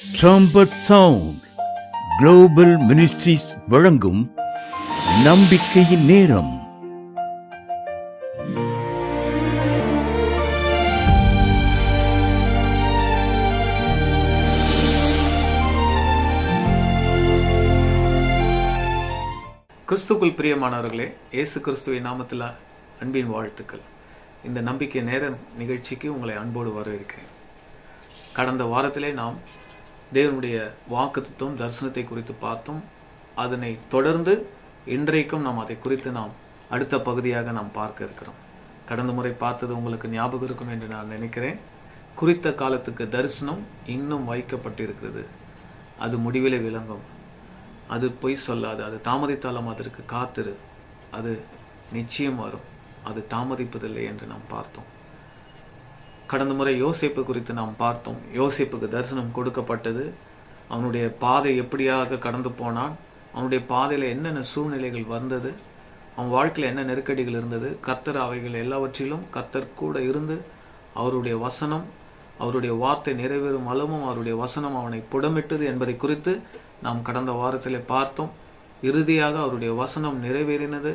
Trumpet sound global ministries வழங்கும் நம்பிக்கையின் நேரம். கிறிஸ்துக்குள் பிரியமானவர்களே, இயேசு கிறிஸ்துவின் நாமத்தில் அன்பின் வாழ்த்துக்கள். இந்த நம்பிக்கை நேர நிகழ்ச்சிக்கு உங்களை அன்போடு வரவேற்கிறேன். கடந்த வாரத்திலே நாம் தேவனுடைய வாக்குத்தத்தம் தரிசனத்தை குறித்து பார்த்தோம். அதனை தொடர்ந்து இன்றைக்கும் நாம் அதை குறித்து நாம் அடுத்த பகுதியாக நாம் பார்க்க இருக்கிறோம். கடந்த முறை பார்த்தது உங்களுக்கு ஞாபகம் இருக்கும் என்று நான் நினைக்கிறேன். குறித்த காலத்துக்கு தரிசனம் இன்னும் வைக்கப்பட்டிருக்கிறது. அது முடிவிலே விளங்கும். அது பொய் சொல்லாது. அது தாமதித்தாலும் அதற்கு காத்திரு. அது நிச்சயம் வரும். அது தாமதிப்பதில்லை என்று நாம் பார்த்தோம். கடந்த முறை யோசேப்பு குறித்து நாம் பார்த்தோம். யோசேப்புக்கு தரிசனம் கொடுக்கப்பட்டது. அவனுடைய பாதை எப்படியாக கடந்து போனான், அவனுடைய பாதையில் என்னென்ன சூழ்நிலைகள் வந்தது, அவன் வாழ்க்கையில் என்ன நெருக்கடிகள் இருந்தது. கர்த்தர் அவைகள் எல்லாவற்றிலும் கர்த்தர் கூட இருந்து அவருடைய வசனம், அவருடைய வார்த்தை நிறைவேறும் அளவும் அவருடைய வசனம் அவனை புடமிட்டது என்பதை குறித்து நாம் கடந்த வாரத்திலே பார்த்தோம். இறுதியாக அவருடைய வசனம் நிறைவேறினது,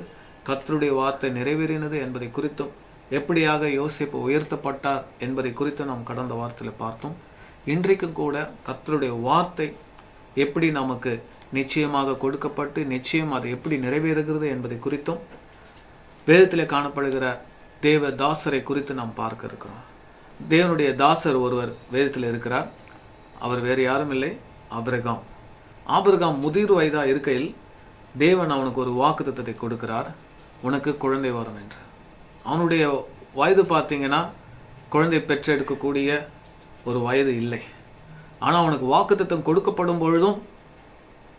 கர்த்தருடைய வார்த்தை நிறைவேறினது என்பதை குறித்தும், எப்படியாக யோசேப்பு உயர்த்தப்பட்டார் என்பதை குறித்து நாம் கடந்த வாரத்தில் பார்த்தோம். இன்றைக்கு கூட கர்த்தருடைய வார்த்தை எப்படி நமக்கு நிச்சயமாக கொடுக்கப்பட்டு நிச்சயம் அது எப்படி நிறைவேறுகிறது என்பதை குறித்தும், வேதத்தில் காணப்படுகிற தேவ தாசரை குறித்து நாம் பார்க்க இருக்கிறோம். தேவனுடைய தாசர் ஒருவர் வேதத்தில் இருக்கிறார். அவர் வேறு யாரும் இல்லை, ஆபிரகாம். ஆபிரகாம் முதிர் வயதா இருக்கையில் தேவன் அவனுக்கு ஒரு வாக்குத்தத்தத்தை கொடுக்கிறார். உனக்கு குழந்தை வரும் என்று. அவனுடைய வயது பார்த்தீங்கன்னா குழந்தை பெற்றெடுக்கக்கூடிய ஒரு வயது இல்லை. ஆனால் அவனுக்கு வாக்குத்தத்தம் கொடுக்கப்படும் பொழுதும்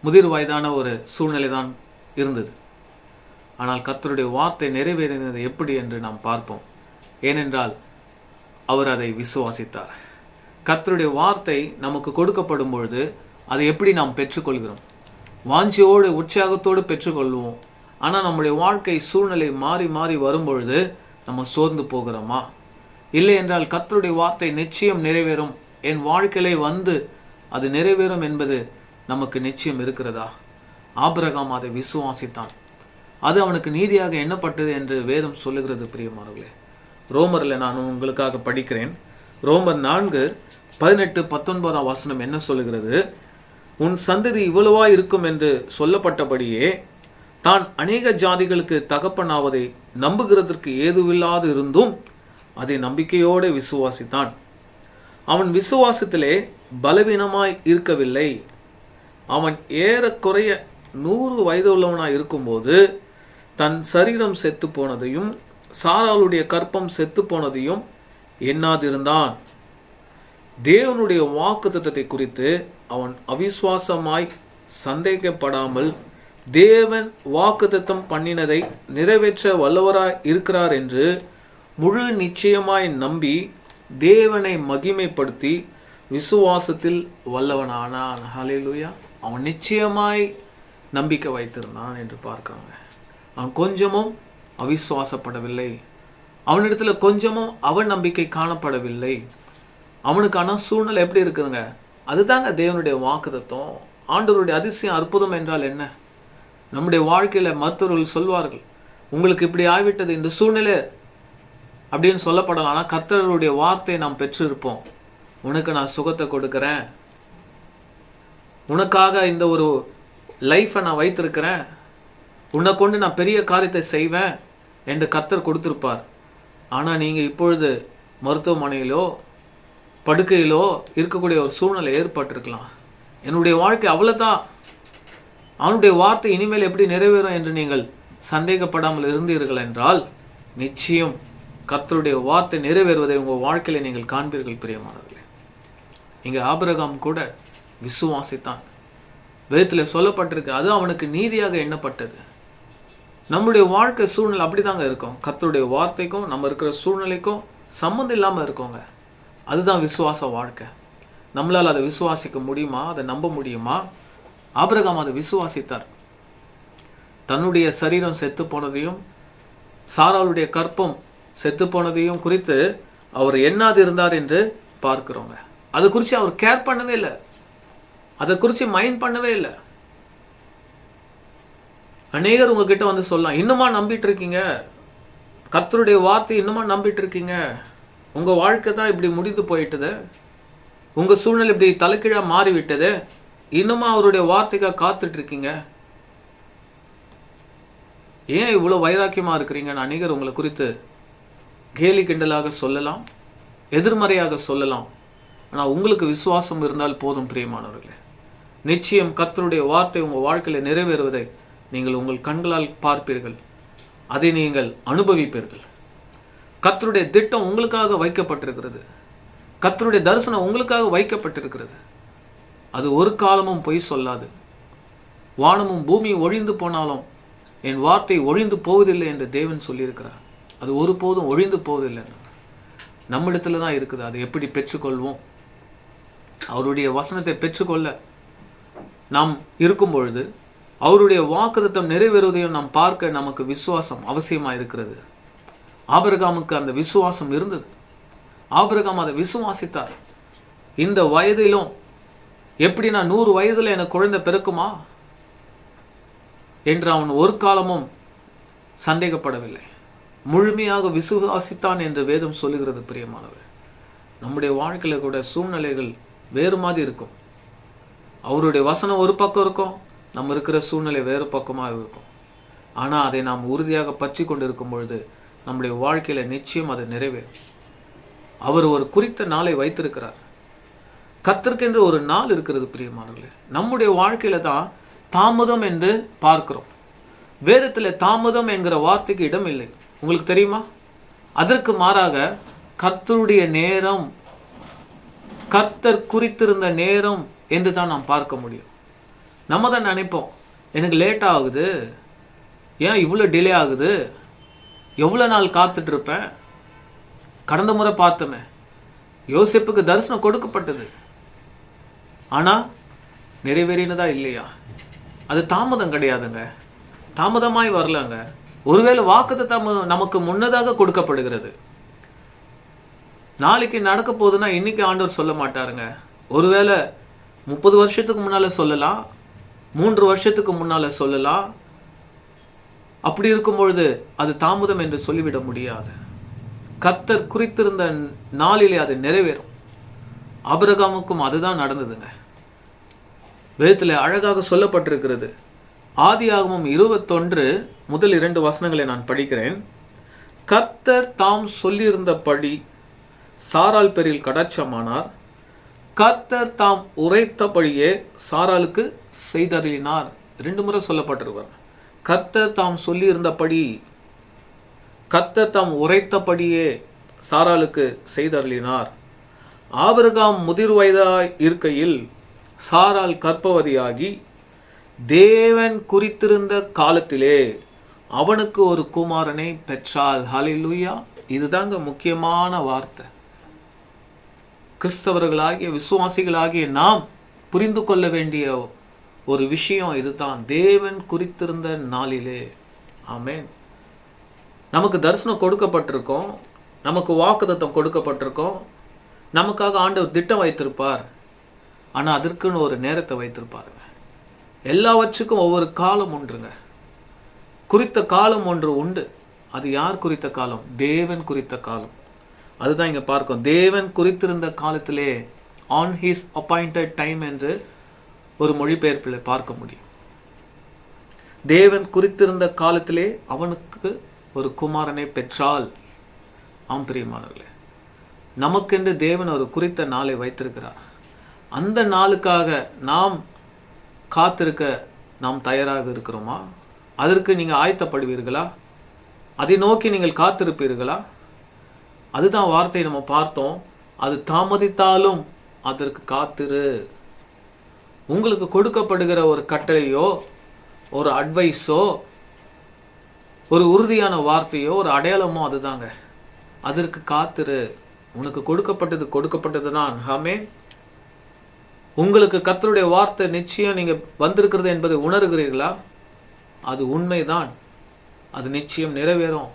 முதிர் வயதான ஒரு சூழ்நிலை தான் இருந்தது. ஆனால் கர்த்தருடைய வார்த்தை நிறைவேறினது எப்படி என்று நாம் பார்ப்போம். ஏனென்றால் அவர் அதை விசுவாசித்தார். கர்த்தருடைய வார்த்தை நமக்கு கொடுக்கப்படும் பொழுது அதை எப்படி நாம் பெற்றுக்கொள்கிறோம்? வாஞ்சியோடு உற்சாகத்தோடு பெற்றுக்கொள்வோம். ஆனால் நம்முடைய வாழ்க்கை சூழ்நிலை மாறி மாறி வரும்பொழுது நம்ம சோர்ந்து போகிறோமா? இல்லை என்றால் கர்த்தருடைய வார்த்தை நிச்சயம் நிறைவேறும், என் வாழ்க்கையிலே வந்து அது நிறைவேறும் என்பது நமக்கு நிச்சயம் இருக்கிறதா? ஆபிரகாம் அதை விசுவாசித்தான். அது அவனுக்கு நீதியாக எண்ணப்பட்டது என்று வேதம் சொல்லுகிறது. பிரியமானவர்களே, ரோமரில் நான் உங்களுக்காக படிக்கிறேன். ரோமர் 4:18-19 வசனம் என்ன சொல்லுகிறது? உன் சந்ததி இவ்வளவா இருக்கும் என்று சொல்லப்பட்டபடியே தான் அநேக ஜாதிகளுக்கு தகப்பனாவதை நம்புகிறதற்கு ஏதுவில்லாது இருந்தும் அதை நம்பிக்கையோடு விசுவாசித்தான். அவன் விசுவாசத்திலே பலவீனமாய் இருக்கவில்லை. அவன் ஏறக்குறைய 100 வயது உள்ளவனாய் இருக்கும்போது தன் சரீரம் செத்து போனதையும் சாராளுடைய கற்பம் செத்து போனதையும் எண்ணாதிருந்தான். தேவனுடைய வாக்குத்தத்தத்தை குறித்து அவன் அவிசுவாசமாய் சந்தேகப்படாமல் தேவன் வாக்குத்தத்தம் பண்ணினதை நிறைவேற்ற வல்லவராய் இருக்கிறார் என்று முழு நிச்சயமாய் நம்பி தேவனை மகிமைப்படுத்தி விசுவாசத்தில் வல்லவனானான். ஹல்லேலூயா. அவன் நிச்சயமாய் நம்பிக்கை வைத்திருந்தான் என்று பார்க்கிறாங்க. அவன் கொஞ்சமும் அவிசுவாசப்படவில்லை. அவனிடத்துல கொஞ்சமும் அவன் நம்பிக்கை காணப்படவில்லை. அவனுக்கான சூழ்நிலை எப்படி இருக்குதுங்க? அதுதாங்க தேவனுடைய வாக்குத்தத்தம். ஆண்டவருடைய அதிசயம் அற்புதம் என்றால் என்ன? நம்முடைய வாழ்க்கையில மருத்துவர்கள் சொல்வார்கள், உங்களுக்கு இப்படி ஆகிவிட்டது, இந்த சூழ்நிலை அப்படின்னு சொல்லப்படலாம். ஆனால் கர்த்தருடைய வார்த்தையை நாம் பெற்றிருப்போம். உனக்கு நான் சுகத்தை கொடுக்கிறேன், உனக்காக இந்த ஒரு லைஃபை நான் வைத்திருக்கிறேன், உன்னை கொண்டு நான் பெரிய காரியத்தை செய்வேன் என்று கர்த்தர் கொடுத்திருப்பார். ஆனால் நீங்க இப்பொழுது மருத்துவமனையிலோ படுக்கையிலோ இருக்கக்கூடிய ஒரு சூழ்நிலை ஏற்பட்டிருக்கலாம். என்னுடைய வாழ்க்கை அவ்வளவுதான், அவனுடைய வார்த்தை இனிமேல் எப்படி நிறைவேறும் என்று நீங்கள் சந்தேகப்படாமல் இருந்தீர்கள் என்றால் நிச்சயம் கர்த்தருடைய வார்த்தை நிறைவேறுவதை உங்கள் வாழ்க்கையில நீங்கள் காண்பீர்கள். பிரியமானவர்களே, இங்க ஆபிரகாம் கூட விசுவாசித்தான். வேதத்தில் சொல்லப்பட்டிருக்கு, அது அவனுக்கு நீதியாக எண்ணப்பட்டது. நம்முடைய வாழ்க்கை சூழ்நிலை அப்படிதாங்க இருக்கும். கர்த்தருடைய வார்த்தைக்கும் நம்ம இருக்கிற சூழ்நிலைக்கும் சம்மந்தம் இல்லாம இருக்கோங்க. அதுதான் விசுவாச வாழ்க்கை. நம்மளால் அதை விசுவாசிக்க முடியுமா? அதை நம்ப முடியுமா? ஆபிரகாம் அதை விசுவாசித்தார். தன்னுடைய சரீரம் செத்து போனதையும் சாராளுடைய கற்பம் செத்து போனதையும் குறித்து அவர் எண்ணாது இருந்தார் என்று பார்க்கிறோங்க. அது குறித்து அவர் கேர் பண்ணவே இல்லை. அதை குறித்து மைண்ட் பண்ணவே இல்லை. அநேகர் உங்ககிட்ட வந்து சொல்லலாம், இன்னுமா நம்பிட்டு இருக்கீங்க, கர்த்தருடைய வார்த்தை இன்னுமா நம்பிட்டு இருக்கீங்க, உங்க வாழ்க்கை தான் இப்படி முடிந்து போயிட்டது, உங்க சூழ்நிலை இப்படி தலைக்கீழா மாறிவிட்டது, இன்னுமா அவருடைய வார்த்தைக்காக காத்துட்டு இருக்கீங்க, ஏன் இவ்வளவு வைராக்கியமா இருக்கிறீங்கன்னு அநேகர் உங்களை குறித்து கேலி கிண்டலாக சொல்லலாம், எதிர்மறையாக சொல்லலாம். ஆனா உங்களுக்கு விசுவாசம் இருந்தால் போதும் பிரியமானவர்களே. நிச்சயம் கர்த்தருடைய வார்த்தை உங்க வாழ்க்கையில நிறைவேறுவதை நீங்கள் உங்கள் கண்களால் பார்ப்பீர்கள், அதை நீங்கள் அனுபவிப்பீர்கள். கர்த்தருடைய திட்டம் உங்களுக்காக வைக்கப்பட்டிருக்கிறது, கர்த்தருடைய தரிசனம் உங்களுக்காக வைக்கப்பட்டிருக்கிறது. அது ஒரு காலமும் பொய் சொல்லாது. வானமும் பூமியும் ஒழிந்து போனாலும் என் வார்த்தை ஒழிந்து போவதில்லை என்று தேவன் சொல்லியிருக்கிறார். அது ஒருபோதும் ஒழிந்து போவதில்லை. நம்மிடத்துல தான் இருக்குது. அதை எப்படி பெற்றுக்கொள்வோம்? அவருடைய வசனத்தை பெற்றுக்கொள்ள நாம் இருக்கும் பொழுது அவருடைய வாக்குத்தத்தம் நிறைவேறுவதையும் நாம் பார்க்க நமக்கு விசுவாசம் அவசியமா இருக்கிறது. ஆபிரகாமுக்கு அந்த விசுவாசம் இருந்தது. ஆபிரகாம் அதை விசுவாசித்தார். இந்த வயதிலும் எப்படி நான் 100 வயதுல எனக்கு குழந்தை பிறக்குமா என்று அவன் ஒரு காலமும் சந்தேகப்படவில்லை. முழுமையாக விசுவாசித்தான் என்று வேதம் சொல்லுகிறது. பிரியமானவர், நம்முடைய வாழ்க்கையில கூட சூழ்நிலைகள் வேறு மாதிரி இருக்கும். அவருடைய வசனம் ஒரு பக்கம் இருக்கும், நம்ம இருக்கிற சூழ்நிலை வேறு பக்கமாக இருக்கும். ஆனா அதை நாம் உறுதியாக பற்றி கொண்டு இருக்கும் பொழுது நம்முடைய வாழ்க்கையில நிச்சயம் அது நிறைவேறும். அவர் ஒரு குறித்த நாளை வைத்திருக்கிறார். கர்த்தருக்கென்று ஒரு நாள் இருக்கிறது. பிரியமானவர்களே, நம்முடைய வாழ்க்கையில தான் தாமதம் என்று பார்க்கிறோம். வேதத்துல தாமதம் என்கிற வார்த்தைக்கு இடம் இல்லை. உங்களுக்கு தெரியுமா? அதற்கு மாறாக கர்த்தருடைய நேரம், கர்த்தர் குறித்திருந்த நேரம் என்று தான் நாம் பார்க்க முடியும். நம்ம தான் நினைப்போம், எனக்கு லேட் ஆகுது, ஏன் இவ்வளவு டிலே ஆகுது, எவ்வளவு நாள் காத்துட்டு இருப்பேன். கடந்த முறை பார்த்தோமே, யோசேப்புக்கு தரிசனம் கொடுக்கப்பட்டது, ஆனா நிறைவேறினதா இல்லையா? அது தாமதம் கிடையாதுங்க, தாமதமாய் வரலங்க. ஒருவேளை வாக்குத்தத்தம் நமக்கு முன்னதாக கொடுக்கப்படுகிறது. நாளைக்கு நடக்க போகுதுன்னா இன்னைக்கு ஆண்டவர் சொல்ல மாட்டாருங்க. ஒருவேளை 30 வருஷத்துக்கு முன்னால சொல்லலாம், 3 வருஷத்துக்கு முன்னால சொல்லலாம். அப்படி இருக்கும் பொழுது அது தாமதம் என்று சொல்லிவிட முடியாது. கர்த்தர் குறித்திருந்த நாளிலே அது நிறைவேறும். ஆபிரகாமுக்கும் அதுதான் நடந்ததுங்க. வேதத்தில் அழகாக சொல்லப்பட்டிருக்கிறது. ஆதியாகமம் 21 முதல் 2 வசனங்களை நான் படிக்கிறேன். கர்த்தர் தாம் சொல்லியிருந்தபடி சாராள் பேரில் கடாட்சமானார். கர்த்தர் தாம் உரைத்தபடியே சாராளுக்கு செய்தருளினார். 2 முறை சொல்லப்பட்டிருவார். கர்த்தர் தாம் சொல்லியிருந்தபடி, கர்த்தர் தாம் உரைத்தபடியே சாராளுக்கு செய்தருளினார். ஆபிரகாம் முதிர் வயதாய் இருக்கையில் சாராள் கர்ப்பவதியாகி தேவன் குறித்திருந்த காலத்திலே அவனுக்கு ஒரு குமாரனை பெற்றாள். ஹல்லேலூயா! இதுதாங்க முக்கியமான வார்த்தை. கிறிஸ்தவர்களாகிய விசுவாசிகளாகிய நாம் புரிந்து கொள்ள வேண்டிய ஒரு விஷயம் இதுதான். தேவன் குறித்திருந்த நாளிலே. ஆமென். நமக்கு தரிசனம் கொடுக்கப்பட்டிருக்கோம், நமக்கு வாக்குத்தத்தம் கொடுக்கப்பட்டிருக்கோம், நமக்காக ஆண்டவர் திட்டம் வைத்திருப்பார். ஆனா அதற்குன்னு ஒரு நேரத்தை வைத்திருப்பாருங்க. எல்லாவற்றுக்கும் ஒவ்வொரு காலம் உண்டுங்க. குறித்த காலம் ஒன்று உண்டு. அது யார் குறித்த காலம்? தேவன் குறித்த காலம். அதுதான் இங்க பார்க்கும். தேவன் குறித்திருந்த காலத்திலே, ஆன் ஹிஸ் அப்பாயிண்டட் டைம் என்று ஒரு மொழிபெயர்ப்பில் பார்க்க முடியும். தேவன் குறித்திருந்த காலத்திலே அவனுக்கு ஒரு குமாரனை பெற்றாள். ஆம் பிரியமானவர்களே, நமக்கென்று தேவன் ஒரு குறித்த நாளை வைத்திருக்கிறார். அந்த நாளுக்காக நாம் காத்திருக்க நாம் தயாராக இருக்கிறோமா? அதற்கு நீங்க ஆயத்தப்படுவீர்களா? அதை நோக்கி நீங்கள் காத்திருப்பீர்களா? அதுதான் வார்த்தை நம்ம பார்த்தோம். அது தாமதித்தாலும் அதற்கு காத்திரு. உங்களுக்கு கொடுக்கப்படுகிற ஒரு கட்டளையோ, ஒரு அட்வைஸோ, ஒரு உறுதியான வார்த்தையோ, ஒரு அடையாளமோ அதுதாங்க. அதற்கு காத்திரு. உனக்கு கொடுக்கப்பட்டதுதான். ஆமென். உங்களுக்கு கர்த்தருடைய வார்த்தை நிச்சயம் நீங்க வந்திருக்கிறது என்பதை உணர்கிறீர்களா? அது உண்மைதான். அது நிச்சயம் நிறைவேறும்.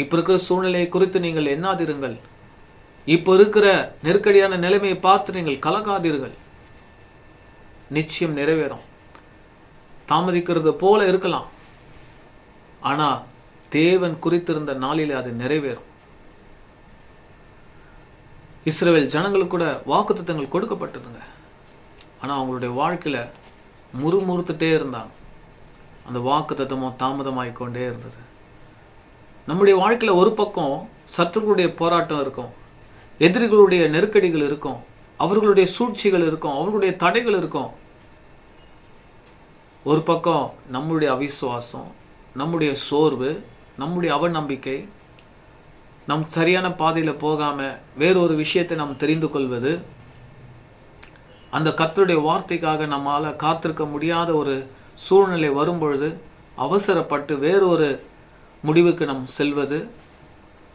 இப்ப இருக்கிற சூழ்நிலையை குறித்து நீங்கள் எண்ணாதிருங்கள். இப்ப இருக்கிற நெருக்கடியான நிலைமையை பார்த்து நீங்கள் கலங்காதீர்கள். நிச்சயம் நிறைவேறும். தாமதிக்கிறது போல இருக்கலாம், ஆனா தேவன் குறித்திருந்த நாளிலே அது நிறைவேறும். இஸ்ரவேல் ஜனங்களுக்கு கூட வாக்குத்தத்தங்கள் கொடுக்கப்பட்டதுங்க. ஆனா அவங்களுடைய வாழ்க்கையில முறுமுறுத்துட்டே இருந்தாங்க. அந்த வாக்குத்தத்தமும் தாமதமாயிக்கொண்டே இருந்தது. நம்முடைய வாழ்க்கையில ஒரு பக்கம் சத்துருக்களுடைய போராட்டம் இருக்கும், எதிரிகளுடைய நெருக்கடிகள் இருக்கும், அவர்களுடைய சூழ்ச்சிகள் இருக்கும், அவர்களுடைய தடைகள் இருக்கும். ஒரு பக்கம் நம்முடைய அவிசுவாசம், நம்முடைய சோர்வு, நம்முடைய அவநம்பிக்கை, நம் சரியான பாதையில போகாம வேறொரு விஷயத்தை நாம் தெரிந்து கொள்வது, அந்த கர்த்தருடைய வார்த்தைக்காக நம்மால காத்திருக்க முடியாத ஒரு சூழ்நிலை வரும்பொழுது அவசரப்பட்டு வேறொரு முடிவுக்கு நாம் செல்வது,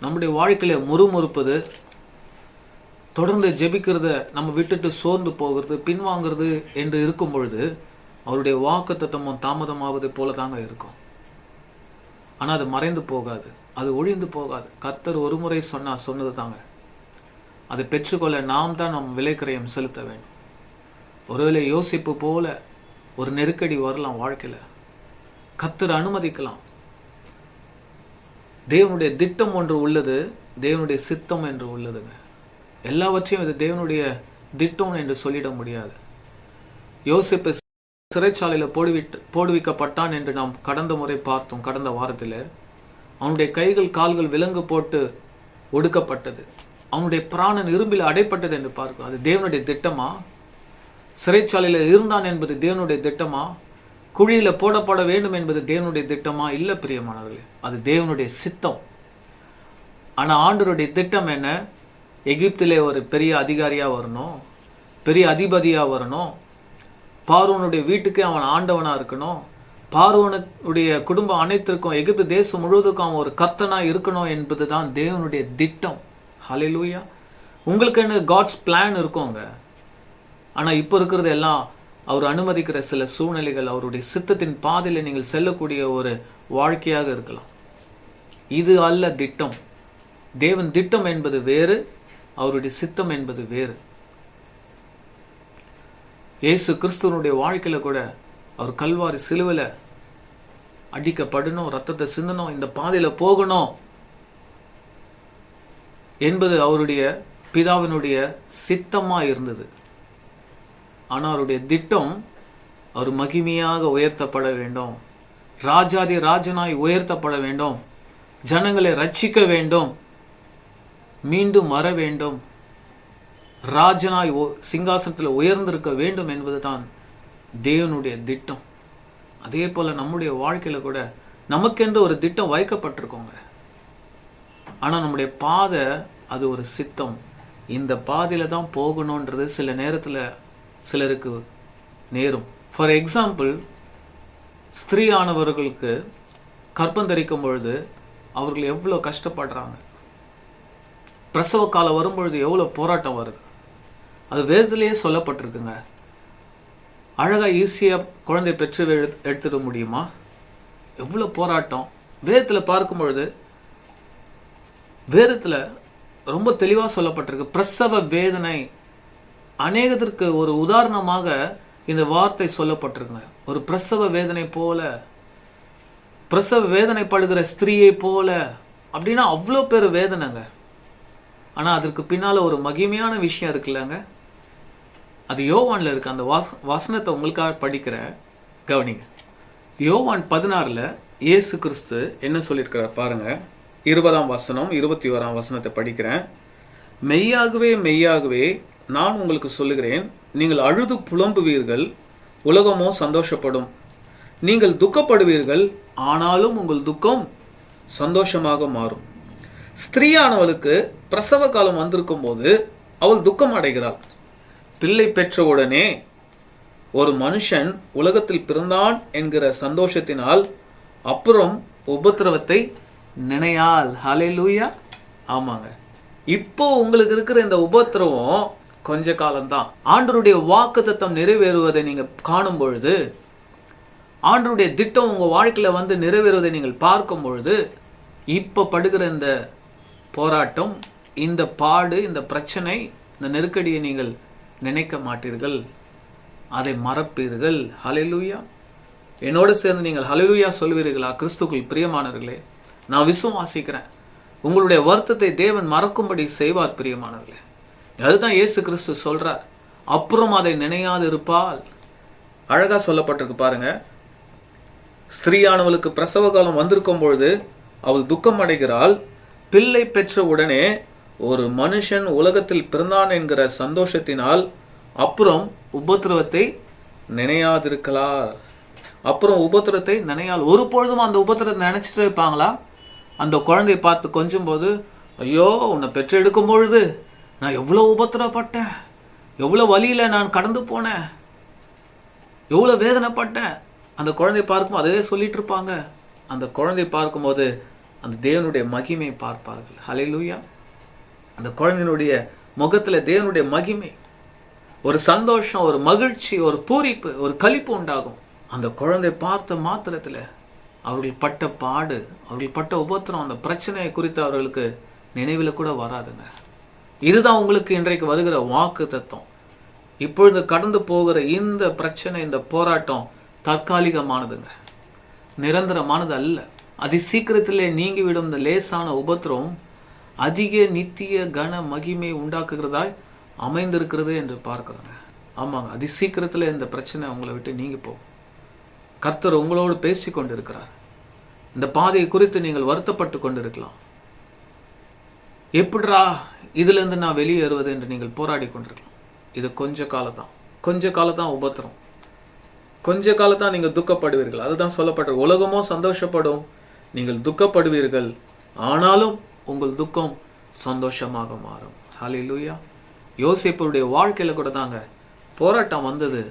நம்முடைய வாழ்க்கையில முறுமுறுப்பது, தொடர்ந்து ஜெபிக்கிறத நம்ம விட்டுட்டு சோர்ந்து போகிறது, பின்வாங்கிறது என்று இருக்கும் பொழுது அவருடைய வாக்குத்தத்தமும் தாமதமாவது போல தாங்க இருக்கும். ஆனா அது மறைந்து போகாது, அது ஒழிந்து போகாது. கர்த்தர் ஒரு முறை சொன்னது தாங்க. அதை பெற்றுக்கொள்ள நாம் தான் நம் விலைக்கிரயம் செலுத்த வேண்டும். ஒருவேளை யோசிப்பு போல ஒரு நெருக்கடி வரலாம் வாழ்க்கையில, கர்த்தர் அனுமதிக்கலாம். தேவனுடைய திட்டம் ஒன்று உள்ளது, தேவனுடைய சித்தம் என்று உள்ளதுங்க. எல்லாவற்றையும் இது தேவனுடைய திட்டம் என்று சொல்லிட முடியாது. யோசிப்பு சிறைச்சாலையில போடுவிக்கப்பட்டான் என்று நாம் கடந்த முறை பார்த்தோம். கடந்த வாரத்தில் அவனுடைய கைகள் கால்கள் விலங்கு போட்டு ஒடுக்கப்பட்டது, அவனுடைய பிராணன் இரும்பில் அடைப்பட்டது என்று பார்க்கும். அது தேவனுடைய திட்டமா? சிறைச்சாலையில இருந்தான் என்பது தேவனுடைய திட்டமா? குழியில போடப்பட வேண்டும் என்பது தேவனுடைய திட்டமா? இல்ல பிரியமானவர்களே, அது தேவனுடைய சித்தம். ஆனா ஆண்டவருடைய திட்டம் என்ன? எகிப்திலே ஒரு பெரிய அதிகாரியா வரணும், பெரிய அதிபதியா வரணும், பார்வோனுடைய வீட்டுக்கு அவன் ஆண்டவனா இருக்கணும், பார்வோனுடைய குடும்பம் அனைத்திற்கும் எகிப்து தேசம் முழுவதுக்கும் அவன் ஒரு கர்த்தனா இருக்கணும் என்பதுதான் தேவனுடைய திட்டம். ஹல்லேலூயா. உங்களுக்கு என்ன காட்ஸ் பிளான் இருக்குங்க. ஆனா இப்ப இருக்கிறது எல்லாம் அவர் அனுமதிக்கிற சில சூழ்நிலைகள், அவருடைய சித்தத்தின் பாதையில நீங்கள் செல்லக்கூடிய ஒரு வாழ்க்கையாக இருக்கலாம். இது அல்ல திட்டம். தேவன் திட்டம் என்பது வேறு, அவருடைய சித்தம் என்பது வேறு. இயேசு கிறிஸ்துவனுடைய வாழ்க்கையில கூட அவர் கல்வாரி சிலுவையில அடிக்கப்படணும், ரத்தத்தை சிந்தணும், இந்த பாதையில போகணும் என்பது அவருடைய பிதாவினுடைய சித்தமா இருந்தது. ஆனா அவருடைய திட்டம் அவர் மகிமையாக உயர்த்தப்பட வேண்டும், ராஜாதி ராஜனாய் உயர்த்தப்பட வேண்டும், ஜனங்களை ரட்சிக்க வேண்டும், மீண்டும் வர வேண்டும், ராஜனாய் சிங்காசனத்தில் உயர்ந்திருக்க வேண்டும் என்பதுதான் தேவனுடைய திட்டம். அதே போல நம்முடைய வாழ்க்கையில கூட நமக்கென்று ஒரு திட்டம் வைக்கப்பட்டிருக்கோங்க. ஆனா நம்முடைய பாதை அது ஒரு சித்தம். இந்த பாதையில தான் போகணும்ன்றது சில நேரத்துல சிலருக்கு நேரும். ஃபார் எக்ஸாம்பிள், ஸ்திரீயானவர்களுக்கு கர்ப்பம் தரிக்கும் பொழுது அவர்கள் எவ்வளவு கஷ்டப்படுறாங்க. பிரசவ காலம் வரும்பொழுது எவ்வளவு போராட்டம் வருது. அது வேதத்திலேயே சொல்லப்பட்டிருக்குங்க. அழகா ஈஸியா குழந்தை பெற்று எடுத்துட முடியுமா? எவ்வளவு போராட்டம். வேதத்துல பார்க்கும் பொழுது வேதத்துல ரொம்ப தெளிவா சொல்லப்பட்டிருக்கு. பிரசவ வேதனை அநேகத்திற்கு ஒரு உதாரணமாக இந்த வார்த்தை சொல்லப்பட்டிருக்குங்க. ஒரு பிரசவ வேதனை போல, பிரசவ வேதனைப்படுகிற ஸ்திரீயை போல, அப்படின்னா அவ்வளோ பேர் வேதனைங்க. ஆனா அதற்கு பின்னால ஒரு மகிமையான விஷயம் இருக்குல்லங்க. அது யோவான்ல இருக்கு. அந்த வசனத்தை உங்களுக்காக படிக்கிற கவனிங்க. யோவான் 16ல இயேசு கிறிஸ்து என்ன சொல்லியிருக்கிறார் பாருங்க. 20ஆம் வசனம் 21ஆம் வசனத்தை படிக்கிறேன். மெய்யாகவே மெய்யாகவே நான் உங்களுக்கு சொல்லுகிறேன், நீங்கள் அழுது புலம்புவீர்கள், உலகமோ சந்தோஷப்படும். நீங்கள் துக்கப்படுவீர்கள், ஆனாலும் உங்கள் துக்கம் சந்தோஷமாக மாறும். ஸ்திரீயானவளுக்கு பிரசவ காலம் வந்திருக்கும் போது அவள் துக்கம் அடைகிறாள். பிள்ளை பெற்றவுடனே ஒரு மனுஷன் உலகத்தில் பிறந்தான் என்கிற சந்தோஷத்தினால் அப்புறம் உபத்திரவத்தை நினையாள். ஹல்லேலூயா. ஆமாங்க, இப்போ உங்களுக்கு இருக்கிற இந்த உபத்திரவம் கொஞ்ச காலம்தான். ஆண்டவருடைய வாக்குத்தத்தம் நிறைவேறுவதை நீங்க காணும் பொழுது, ஆண்டவருடைய திட்டம் உங்க வாழ்க்கையில வந்து நிறைவேறுவதை நீங்கள் பார்க்கும் பொழுது, இப்ப படுகிற இந்த போராட்டம், இந்த பாடு, இந்த பிரச்சனை, இந்த நெருக்கடியை நீங்கள் நினைக்க மாட்டீர்கள். அதை மறப்பீர்கள். ஹல்லேலூயா. என்னோடு சேர்ந்து நீங்கள் ஹல்லேலூயா சொல்வீர்களா? கிறிஸ்துக்குள் பிரியமானவர்களே, நான் விசுவாசிக்கிறேன் உங்களுடைய வருத்தத்தை தேவன் மறக்கும்படி செய்வார் பிரியமானவர்களே. அதுதான் இயேசு கிறிஸ்து சொல்றார். அப்புறம் அதை நினையாது இருப்பால். அழகா சொல்லப்பட்டிருக்கு பாருங்க. ஸ்திரீயானவளுக்கு பிரசவ காலம் வந்திருக்கும் பொழுது அவள் துக்கம் அடைகிறாள். பிள்ளை பெற்ற உடனே ஒரு மனுஷன் உலகத்தில் பிறந்தான் என்கிற சந்தோஷத்தினால் அப்புறம் உபத்திரவத்தை நினையாதிருக்கலார். அப்புறம் உபத்திரத்தை நினையால். ஒரு பொழுதும் அந்த உபத்திரத்தை நினைச்சிட்டு இருப்பாங்களா? அந்த குழந்தையை பார்த்து கொஞ்சம் போது, ஐயோ உன்னை பெற்றெடுக்கும் பொழுது நான் எவ்வளவு உபத்திரப்பட்டேன், எவ்வளவு வழியில நான் கடந்து போனேன், எவ்வளவு வேதனைப்பட்டேன். அந்த குழந்தையை பார்க்கும் அதே சொல்லிட்டு இருப்பாங்க. அந்த குழந்தையை பார்க்கும்போது அந்த தேவனுடைய மகிமையை பார்ப்பார்கள். ஹல்லேலூயா. அந்த குழந்தையினுடைய முகத்துல தேவனுடைய மகிமை, ஒரு சந்தோஷம், ஒரு மகிழ்ச்சி, ஒரு பூரிப்பு, ஒரு களிப்பு உண்டாகும். அந்த குழந்தை பார்த்த மாத்திரத்துல அவர்கள் பட்ட பாடு, அவர்கள் பட்ட உபத்திரம், அந்த பிரச்சனையை குறித்து அவர்களுக்கு நினைவில் கூட வராதுங்க. இதுதான் உங்களுக்கு இன்றைக்கு வருகிற வாக்கு தத்துவம். இப்பொழுது கடந்து போகிற இந்த பிரச்சனை, இந்த போராட்டம் தற்காலிகமானதுங்க, நிரந்தரமானது அல்ல. அதி சீக்கிரத்திலே நீங்கிவிடும் இந்த லேசான உபத்திரம் அதிக நித்திய கன மகிமை உண்டாக்குகிறதாய் அமைந்திருக்கிறது என்று பார்க்கிறோங்க. ஆமாங்க, அதி சீக்கிரத்துல இந்த பிரச்சனை உங்களை விட்டு நீங்கி போகும். கர்த்தர் உங்களோடு பேசி கொண்டிருக்கிறார். இந்த பாதையை குறித்து நீங்கள் வருத்தப்பட்டு கொண்டிருக்கலாம். எப்படிரா இதுல இருந்து நான் வெளியேறுவது என்று நீங்கள் போராடி கொண்டிருக்கலாம். இது கொஞ்ச காலத்தான் உபத்திரம், கொஞ்ச காலத்தான் நீங்கள் துக்கப்படுவீர்கள். அதுதான் சொல்லப்பட்ட உலகமோ சந்தோஷப்படும், நீங்கள் துக்கப்படுவீர்கள், ஆனாலும் உங்கள் துக்கம் சந்தோஷமாக மாறும். ஹல்லேலூயா. யோசேப்புடைய வாழ்க்கையில கூட தாங்க போராட்டம் வந்தது.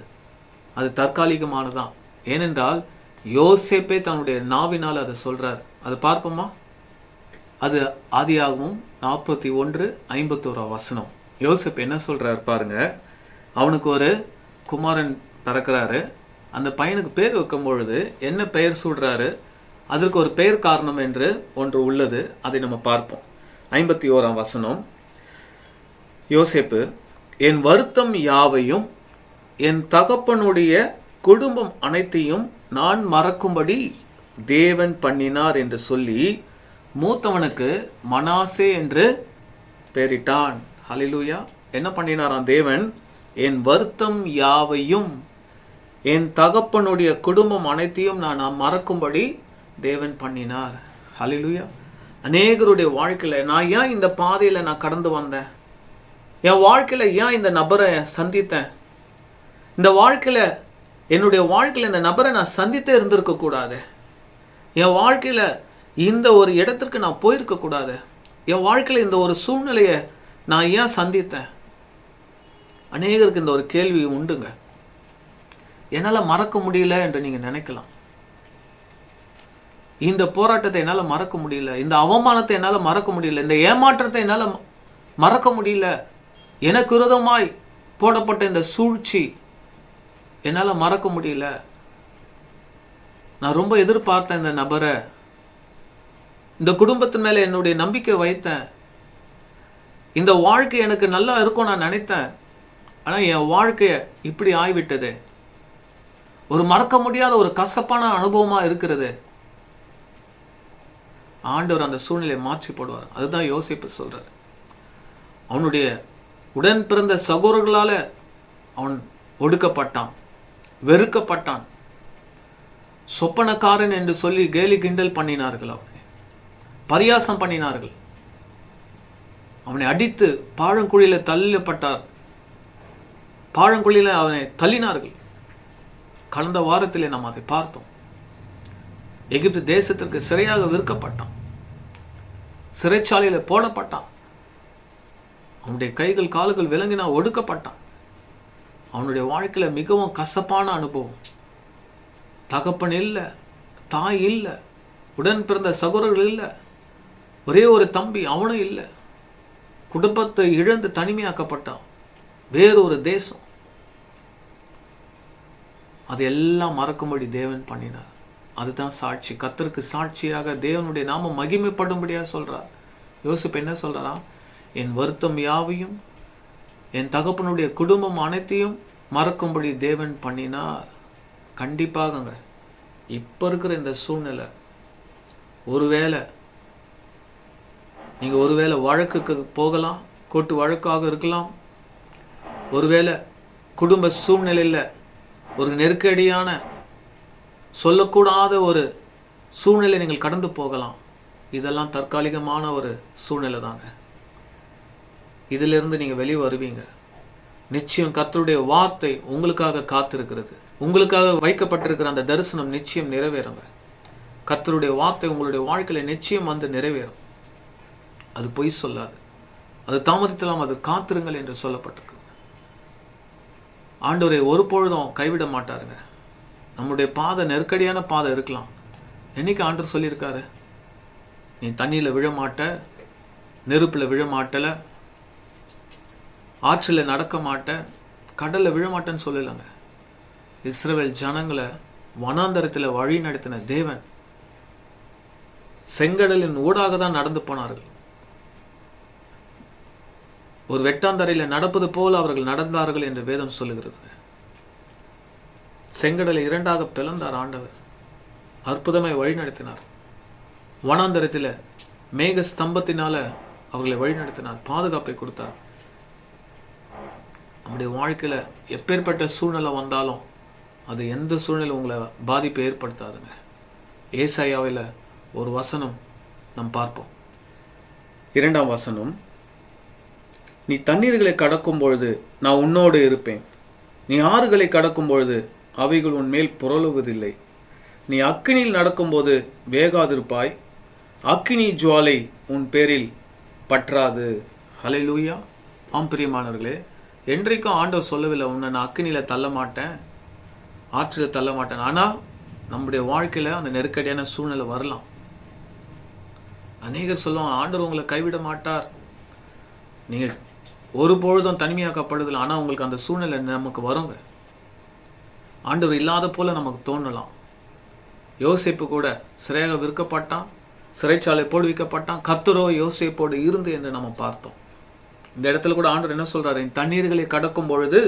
அது தற்காலிகமானதான். ஏனென்றால் யோசேப்பே தன்னுடைய நாவினால் அதை சொல்றார். அது பார்ப்போமா? அது ஆதியாகமம் 41:51 யோசேப்பு என்ன சொல்றாரு பாருங்க. அவனுக்கு ஒரு குமாரன் பிறக்கிறாரு. அந்த பையனுக்கு பேர் வைக்கும் பொழுது என்ன பெயர் சூடுறாரு? அதற்கு ஒரு பெயர் காரணம் என்று ஒன்று உள்ளது. அதை நம்ம பார்ப்போம். 51 யோசேப்பு, என் வருத்தம் யாவையும் என் தகப்பனுடைய குடும்பம் அனைத்தையும் நான் மறக்கும்படி தேவன் பண்ணினார் என்று சொல்லி மூத்தவனுக்கு மனாசே என்று பெயரிட்டான். ஹல்லேலூயா. என்ன பண்ணினாராம் தேவன்? என் வருத்தம் யாவையும் என் தகப்பனுடைய குடும்பம் அனைத்தையும் நான் மறக்கும்படி தேவன் பண்ணினார். ஹல்லேலூயா. அநேகருடைய வாழ்க்கையில நான் ஏன் இந்த பாதையில நான் கடந்து வந்தேன்? என் வாழ்க்கையில ஏன் இந்த நபரை சந்தித்தேன்? இந்த வாழ்க்கையில என்னுடைய வாழ்க்கையில இந்த நபரை நான் சந்தித்தே இருந்திருக்க கூடாது. என் வாழ்க்கையில இந்த ஒரு இடத்திற்கு நான் போயிருக்க கூடாது. என் வாழ்க்கையில இந்த ஒரு சூழ்நிலையை நான் ஏன் சந்தித்தேன்? அநேகருக்கு இந்த ஒரு கேள்வி உண்டுங்க. என்னால மறக்க முடியல என்று நீங்க நினைக்கலாம். இந்த போராட்டத்தை என்னால மறக்க முடியல, இந்த அவமானத்தை என்னால மறக்க முடியல, இந்த ஏமாற்றத்தை என்னால மறக்க முடியல, எனக்கு விரோதமாய் போடப்பட்ட இந்த சூழ்ச்சி என்னால மறக்க முடியல, நான் ரொம்ப எதிர்பார்த்தேன் இந்த நபரை, இந்த குடும்பத்தின் மேல என்னுடைய நம்பிக்கை வைத்தேன், இந்த வாழ்க்கை எனக்கு நல்லா இருக்கும் நான் நினைத்தேன், ஆனா என் வாழ்க்கைய இப்படி ஆய்விட்டது, ஒரு மறக்க முடியாத ஒரு கசப்பான அனுபவமா இருக்கிறது. ஆண்டவர் அந்த சூழ்நிலையை மாற்றி போடுவார். அதுதான் யோசிப்பு சொல்றார். அவனுடைய உடன் பிறந்த சகோதரர்களால அவன் ஒடுக்கப்பட்டான், வெறுக்கப்பட்டான், சொப்பனக்காரன் என்று சொல்லி கேலி கிண்டல் பண்ணினார்கள், அவனை பரியாசம் பண்ணினார்கள், அவனை அடித்து பாழங்குழியில தள்ளப்பட்டார், பாழங்குழியில அவனை தள்ளினார்கள். கடந்த வாரத்திலே நாம் அதை பார்த்தோம். எகிப்து தேசத்திற்கு சிறையாக விற்கப்பட்டான், சிறைச்சாலையில போடப்பட்டான், அவனுடைய கைகள் கால்கள் விலங்கினா ஒடுக்கப்பட்டான். அவனுடைய வாழ்க்கையில மிகவும் கசப்பான அனுபவம். தகப்பன் இல்ல, தாய் இல்ல, உடன் பிறந்த சகோதரர்கள் இல்ல, ஒரே ஒரு தம்பி அவனும் இல்ல, குடும்பத்தை இழந்து தனிமையாக்கப்பட்டான், வேறொரு தேசம். அதையெல்லாம் மறக்கும்படி தேவன் பண்ணினார். அதுதான் சாட்சி. கர்த்தருக்கு சாட்சியாக தேவனுடைய நாமம் மகிமைப்படும்படியா சொல்றார். யோசிப்பு என்ன சொல்றாரா? என் வருத்தம் யாவையும் என் தகப்பனுடைய குடும்பம் அனைத்தையும் மறக்கும்படி தேவன் பண்ணினார். கண்டிப்பாகங்க இப்ப இருக்கிற இந்த சூழ்நிலை, நீங்க ஒருவேளை வழக்குக்கு போகலாம், கோர்ட்டு வழக்காக இருக்கலாம். ஒருவேளை குடும்ப சூழ்நிலையில ஒரு நெருக்கடியான சொல்லக்கூடாத ஒரு சூழ்நிலை நீங்கள் கடந்து போகலாம். இதெல்லாம் தற்காலிகமான ஒரு சூழ்நிலை தாங்க. இதிலிருந்து நீங்க வெளியே வருவீங்க. நிச்சயம் கர்த்தருடைய வார்த்தை உங்களுக்காக காத்திருக்கிறது. உங்களுக்காக வைக்கப்பட்டிருக்கிற அந்த தரிசனம் நிச்சயம் நிறைவேறுங்க. கர்த்தருடைய வார்த்தை உங்களுடைய வாழ்க்கையில நிச்சயம் வந்து நிறைவேறும். அது பொய் சொல்லாது. அது தாமதித்தலாம், அது காத்திருங்கள் என்று சொல்லப்பட்டிருக்கு. ஆண்டவரை ஒரு பொழுதும் கைவிட மாட்டாருங்க. நம்முடைய பாதை நெருக்கடியான பாதை இருக்கலாம். என்னைக்கு ஆண்டவர் சொல்லியிருக்காரு, நீ தண்ணியில விழமாட்ட, நெருப்புல விழமாட்டல, ஆற்றில நடக்க மாட்ட, கடல்ல விழமாட்டேன்னு சொல்லலங்க. இஸ்ரவேல் ஜனங்களை வனாந்தரத்துல வழி நடத்தின தேவன் செங்கடலின் ஊடாக தான் நடந்து போனார்கள். ஒரு வெட்டாந்தரையில நடப்பது போல அவர்கள் நடந்தார்கள் என்று வேதம் சொல்லுகிறது. செங்கடலை இரண்டாக பிளந்தார் ஆண்டவர். அற்புதமாய் வழி நடத்தினார். வனாந்தரத்தில் மேக ஸ்தம்பத்தினால அவர்களை வழி நடத்தினார், பாதுகாப்பை கொடுத்தார். நம்முடைய வாழ்க்கையில எப்பேற்பட்ட சூழ்நிலை வந்தாலும் அது எந்த சூழ்நிலை உங்களை பாதிப்பை ஏற்படுத்தாதுங்க. ஏசாயாவில் ஒரு வசனம் நாம் பார்ப்போம். 2ஆம் வசனம், நீ தண்ணீர்களை கடக்கும் பொழுது நான் உன்னோடு இருப்பேன். நீ ஆறுகளை கடக்கும் பொழுது அவைகள் உன் மேல் புரளுவதில்லை. நீ அக்கினியில் நடக்கும்போது வேகாதிருப்பாய். அக்கினி ஜுவாலை உன் பேரில் பற்றாது. ஹல்லேலூயா. ஆம் பிரியமானவர்களே, என்றைக்கும் ஆண்டவர் சொல்லவில்லை உன்னை நான் அக்கினியில தள்ள மாட்டேன், ஆற்றில தள்ள மாட்டேன். ஆனா நம்முடைய வாழ்க்கையில அந்த நெருக்கடியான சூழ்நிலை வரலாம். அநேகர் சொல்லுவாங்க, ஆண்டவர் உங்களை கைவிட மாட்டார், நீங்க ஒரு பொழுதும் தனிமையாக்கப்படுதில்லை. ஆனா உங்களுக்கு அந்த சூழ்நிலை நமக்கு வருங்க. ஆண்டவர் இல்லாத போல நமக்கு தோணலாம். யோசேப்பு கூட சிறையாக விற்கப்பட்டான், சிறைச்சாலை போடுவிக்கப்பட்டான். கர்த்தரோ யோசேப்போடு இருந்து என்று நம்ம பார்த்தோம். இந்த இடத்துல கூட ஆண்டவர் என்ன சொல்றாரு, தண்ணீர்களை கடக்கும் பொழுது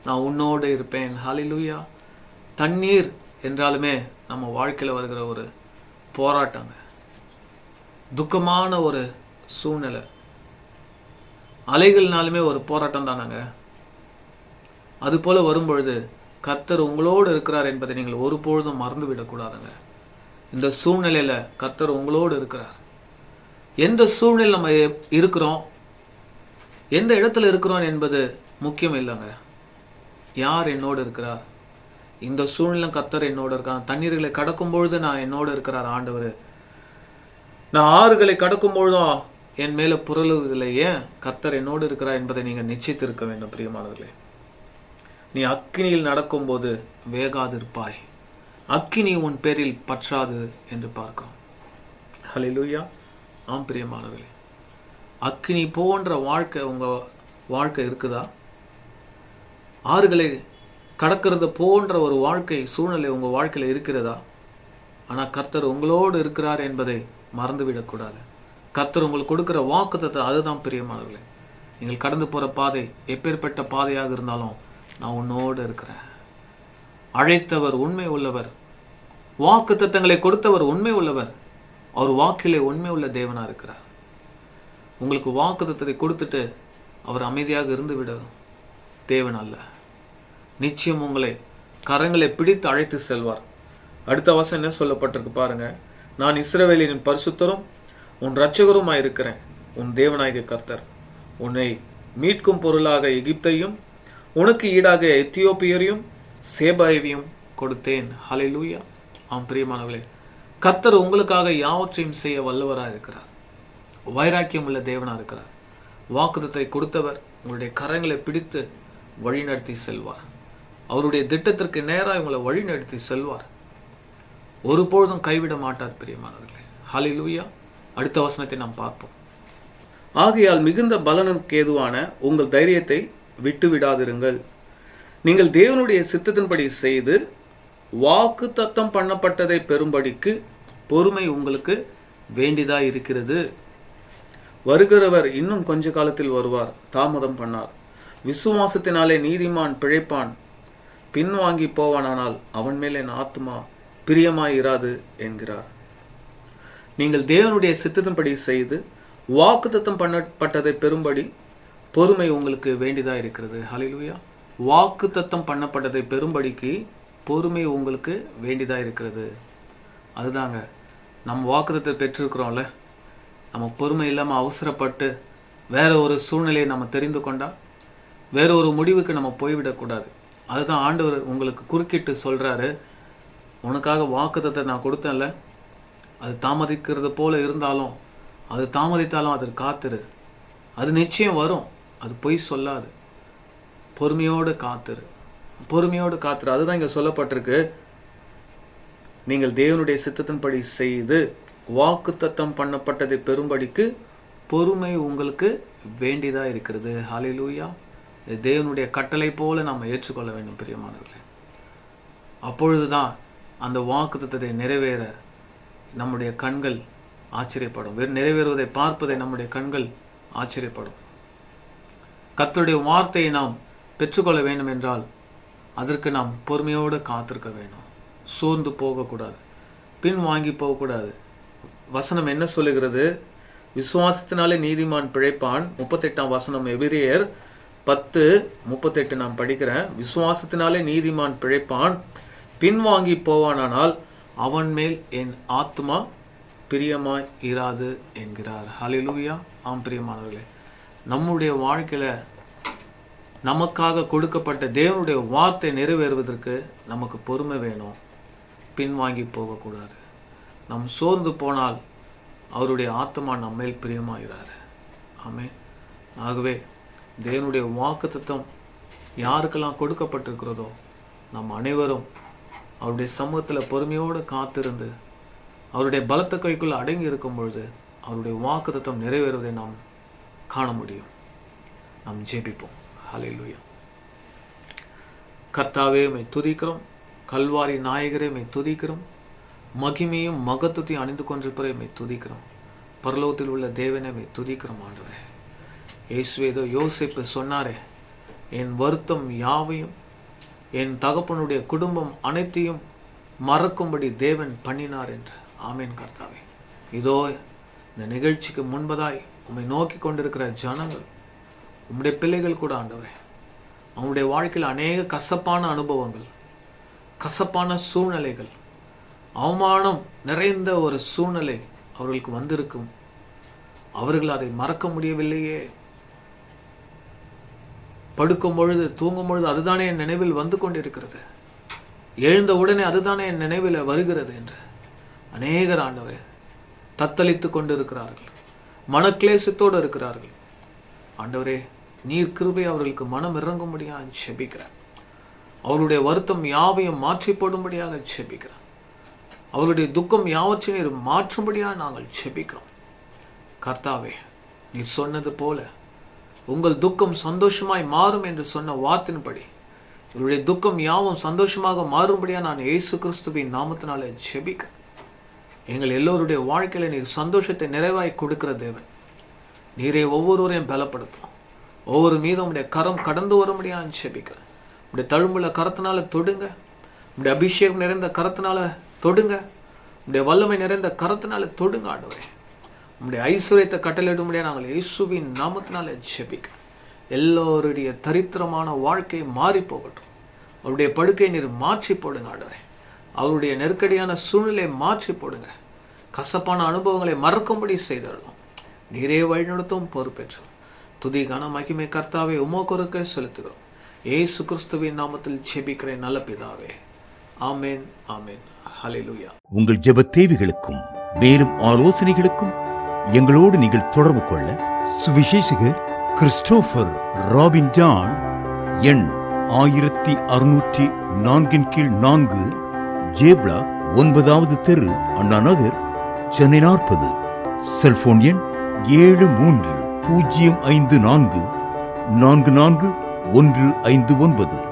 நான் உன்னோடு இருப்பேன். ஹல்லேலூயா. தண்ணீர் என்றாலுமே நம்ம வாழ்க்கையில வருகிற ஒரு போராட்டங்க, துக்கமான ஒரு சூழ்நிலை. அலைகள்னாலுமே ஒரு போராட்டம் தானாங்க. அது போல வரும்பொழுது கர்த்தர் உங்களோடு இருக்கிறார் என்பதை நீங்கள் ஒரு பொழுதும் மறந்து விடக்கூடாதுங்க. இந்த சூழ்நிலையில கர்த்தர் உங்களோடு இருக்கிறார். எந்த சூழ்நிலை நம்ம இருக்கிறோம், எந்த இடத்துல இருக்கிறோம் என்பது முக்கியம் இல்லைங்க. யார் என்னோடு இருக்கிறார்? இந்த சூழ்நிலை கர்த்தர் என்னோடு இருக்கான். தண்ணீர்களை கடக்கும் பொழுது நான் என்னோடு இருக்கிறார் ஆண்டவர். நான் ஆறுகளை கடக்கும் பொழுதும் என் மேல புரளுவதில்லையே, கர்த்தர் என்னோடு இருக்கிறார் என்பதை நீங்க நிச்சயித்திருக்க வேண்டும். பிரியமானவர்களே, நீ அக்கினியில் நடக்கும் போது வேகாதிருப்பாய், அக்கினி உன் பேரில் பற்றாது என்று பார்க்கிறோம். ஹல்லேலூயா. ஆம் பிரியமானவர்களே, அக்கினி போன்ற வாழ்க்கை உங்க வாழ்க்கை இருக்குதா? ஆறுகளை கடக்கிறது போன்ற ஒரு வாழ்க்கை சூழ்நிலை உங்க வாழ்க்கையில இருக்கிறதா? ஆனா கர்த்தர் உங்களோடு இருக்கிறார் என்பதை மறந்துவிடக்கூடாது. கர்த்தர் உங்களுக்கு கொடுக்கிற வாக்குத்தத்தம் அதுதான் பிரியமானவர்களே. நீங்கள் கடந்து போற பாதை எப்பேற்பட்ட பாதையாக இருந்தாலும் நான் உன்னோடு இருக்கிறேன். அழைத்தவர் உண்மை உள்ளவர், வாக்குத்தத்தங்களை கொடுத்தவர் உண்மை உள்ளவர், அவர் வாக்கிலே உண்மை உள்ள தேவனா இருக்கிறார். உங்களுக்கு வாக்குத்தத்தத்தை கொடுத்துட்டு அவர் அமைதியாக இருந்து விட தேவன் அல்ல. நிச்சயம் உங்களை கரங்களை பிடித்து அழைத்து செல்வார். அடுத்த வசனம் என்ன சொல்லப்பட்டிருக்கு பாருங்க. நான் இஸ்ரவேலின் பரிசுத்தரும் உன் இரட்சகருமாய் இருக்கிறேன். உன் தேவனாகிய கர்த்தர் உன்னை மீட்கும் பொருளாக எகிப்தையும் உனக்கு ஈடாக எத்தியோப்பியரையும் சேபாயையும் கொடுத்தேன். ஹல்லேலூயா. ஆம் பிரியமானவர்களே, கர்த்தர் உங்களுக்காக யாவற்றையும் செய்ய வல்லவராக இருக்கிறார். வைராக்கியம் உள்ள தேவனா இருக்கிறார். வாக்குத்தத்தை கொடுத்தவர் உங்களுடைய கரங்களை பிடித்து வழிநடத்தி செல்வார். அவருடைய திட்டத்திற்கு நேராக உங்களை வழிநடத்தி செல்வார். ஒருபொழுதும் கைவிட மாட்டார் பிரியமானவர்களே. ஹல்லேலூயா. அடுத்த வசனத்தை நாம் பார்ப்போம். ஆகையால் மிகுந்த பலனுக்கு ஏதுவான உங்கள் தைரியத்தை விட்டு விடாதிருங்கள். நீங்கள் தேவனுடைய சித்தத்தின்படி செய்து வாக்கு தத்தம் பண்ணப்பட்டதை பெறும்படிக்கு பொறுமை உங்களுக்கு வேண்டியதா இருக்கிறது. வருகிறவர் இன்னும் கொஞ்ச காலத்தில் வருவார், தாமதம் பண்ணார். விசுவாசத்தினாலே நீதிமான் பிழைப்பான், பின்வாங்கி போவானானால் அவன் மேல் என் ஆத்மா பிரியமாய் இராது என்கிறார். நீங்கள் தேவனுடைய சித்தத்தின்படி செய்து வாக்குத்தத்தம் பண்ணப்பட்டதை பெறும்படி பொறுமை உங்களுக்கு வேண்டியதா இருக்கிறது. ஹல்லேலூயா. வாக்குத்தத்தம் பண்ணப்பட்டதை பெறும்படிக்கு பொறுமை உங்களுக்கு வேண்டியதா இருக்கிறது. அதுதாங்க, நம்ம வாக்குத்தத்தை பெற்றிருக்கிறோம்ல, நம்ம பொறுமை இல்லாம அவசரப்பட்டு வேற ஒரு சூழ்நிலையை நம்ம தெரிந்து கொண்டா வேற ஒரு முடிவுக்கு நம்ம போய்விடக்கூடாது. அதுதான் ஆண்டவர் உங்களுக்கு குறுக்கிட்டு சொல்றாரு, உனக்காக வாக்குத்தத்தை நான் கொடுத்தேன்ல, அது தாமதிக்கிறது போல இருந்தாலும், அது தாமதித்தாலும் அதற்கு காத்திரு, அது நிச்சயம் வரும், அது பொய் சொல்லாது, பொறுமையோடு காத்திரு, பொறுமையோடு காத்திரு. அதுதான் இங்க சொல்லப்பட்டிருக்கு. நீங்கள் தேவனுடைய சித்தத்தின்படி செய்து வாக்குத்தத்தம் பண்ணப்பட்டதை பெறும்படிக்கு பொறுமை உங்களுக்கு வேண்டியதா இருக்கிறது. ஹல்லேலூயா. தேவனுடைய கட்டளை போல நாம் ஏற்றுக்கொள்ள வேண்டும் பிரியமானவர்களே. அப்பொழுதுதான் அந்த வாக்குத்தத்தத்தை நிறைவேற நம்முடைய கண்கள் ஆச்சரியப்படும். நிறைவேறுவதை பார்ப்பதை நம்முடைய கண்கள் ஆச்சரியப்படும். கர்த்தருடைய வார்த்தையை நாம் பெற்றுக்கொள்ள வேண்டும் என்றால் அதற்கு நாம் பொறுமையோடு காத்திருக்க வேண்டும். சோர்ந்து போகக்கூடாது, பின் வாங்கி போகக்கூடாது. வசனம் என்ன சொல்லுகிறது? விசுவாசத்தினாலே நீதிமான் பிழைப்பான். 38ஆம் வசனம், எபிரேயர் 10:38 நான் படிக்கிறேன். விசுவாசத்தினாலே நீதிமான் பிழைப்பான், பின்வாங்கி போவானானால் அவன் மேல் என் ஆத்மா பிரியமாய் இராது என்கிறார். ஹல்லேலூயா. ஆம் பிரியமானவர்களே, நம்முடைய வாழ்க்கையில நமக்காக கொடுக்கப்பட்ட தேவனுடைய வார்த்தை நிறைவேறுவதற்கு நமக்கு பொறுமை வேணும். பின்வாங்கி போகக்கூடாது. நாம் சோர்ந்து போனால் அவருடைய ஆத்மா நம்மேல் பிரியமாயிராது. ஆமென். ஆகவே தேவனுடைய வாக்குத்தத்தம் யாருக்கெல்லாம் கொடுக்கப்பட்டிருக்கிறதோ நாம் அனைவரும் அவருடைய சமூகத்தில் பொறுமையோடு காத்திருந்து அவருடைய பலத்த கைக்குள்ள அடங்கி இருக்கும் பொழுது அவருடைய வாக்குத்தத்தம் நிறைவேறுவதை நாம் காண முடியும். நாம் ஜெபிப்போம். ஹல்லேலூயா. கர்த்தாவே, உம்மை துதிக்கிறோம். கல்வாரி நாயகரே, உம்மை துதிக்கிறோம். மகிமையும் மகத்துவத்தையும் அணிந்து கொண்டிருப்பதை உம்மை துதிக்கிறோம். பரலோகத்தில் உள்ள தேவனை உம்மை துதிக்கிறோம் ஆண்டவரே. இயேசுவே, ஏதோ யோசேப்பு சொன்னாரே, என் வருத்தம் யாவையும் என் தகப்பனுடைய குடும்பம் அனைத்தையும் மறக்கும்படி தேவன் பண்ணினார் என்று. ஆமேன் கர்த்தாவே. இதோ இந்த நிகழ்ச்சிக்கு முன்பதாய் உம்மை நோக்கி கொண்டிருக்கிற ஜனங்கள், உம்முடைய பிள்ளைகள் கூட ஆண்டவரே, அவங்களுடைய வாழ்க்கையில் அநேக கசப்பான அனுபவங்கள், கசப்பான சூழ்நிலைகள், அவமானம் நிறைந்த ஒரு சூழ்நிலை அவர்களுக்கு வந்திருக்கும். அவர்கள் அதை மறக்க முடியவில்லையே. படுக்கும் பொழுது, தூங்கும் பொழுது அதுதானே என் நினைவில் வந்து கொண்டிருக்கிறது, எழுந்த உடனே அதுதானே என் நினைவில் வருகிறது என்று அநேகர் ஆண்டவரே தத்தளித்து கொண்டிருக்கிறார்கள், மனக்லேசத்தோடு இருக்கிறார்கள். ஆண்டவரே, நீர் கிருபை அவர்களுக்கு மனம் இறங்கும்படியாக செபிக்கிறேன். அவருடைய வருத்தம் யாவையும் மாற்றி போடும்படியாக செபிக்கிறேன். அவருடைய துக்கம் யாவற்றையும் நீர் மாற்றும்படியாக நாங்கள் செபிக்கிறோம். கர்த்தாவே, நீர் சொன்னது போல உங்கள் துக்கம் சந்தோஷமாய் மாறும் என்று சொன்ன வார்த்தையின்படி இவருடைய துக்கம் யாவும் சந்தோஷமாக மாறும்படியாக நான் இயேசு கிறிஸ்துவின் நாமத்தினாலே செபிக்கிறேன். எங்கள் எல்லோருடைய வாழ்க்கையில நீர் சந்தோஷத்தை நிறைவாய் கொடுக்கிற தேவன். நீரே ஒவ்வொருவரையும் பலப்படுத்தும். ஒவ்வொரு மீதும் உடைய கரம் கடந்து வரும்படியாக செபிக்கிறேன். உடைய தழும்புள்ள கரத்தினால தொடுங்க. உடைய அபிஷேகம் நிறைந்த கரத்தினால தொடுங்க. உடைய வல்லமை நிறைந்த கரத்தினால தொடுங்க ஆண்டவரே. உடைய ஐஸ்வர்யத்தை கட்டளையிடும்படியாக நாங்கள் இயேசுவின் நாமத்தினால ஜெபிக்கிறோம். எல்லோருடைய தரித்திரமான வாழ்க்கை மாறி போகட்டும். அவருடைய படுக்கையை நீர் மாற்றி போடுங்க ஆண்டவரே. அவருடைய நெருக்கடியான சூழ்நிலையை மாற்றி போடுங்க. கசப்பான அனுபவங்களை மறக்கும்படி செய்தோம். நீரே வழிநடத்தும் பொறுப்பேற்றோம். துதி கன மகிமை கர்த்தாவே உமக்கொருக்க செலுத்துகிறோம். இயேசு கிறிஸ்துவின் நாமத்தில் ஜெபிக்கிறேன் நல்ல பிதாவே. ஆமென், ஆமென். ஹல்லேலூயா. உங்கள் ஜெப தேவைகளுக்கும் மேலும் ஆலோசனைகளுக்கும் எங்களோடு நீங்கள் தொடர்பு கொள்ள சுவிசேஷகர் கிறிஸ்டோபர் ராபின் ஜான், எண் 1604 கீழ் 4, ஜேப்லா 9வது தெரு, அண்ணா நகர், சென்னை 40. செல்போன் எண் 730544445159.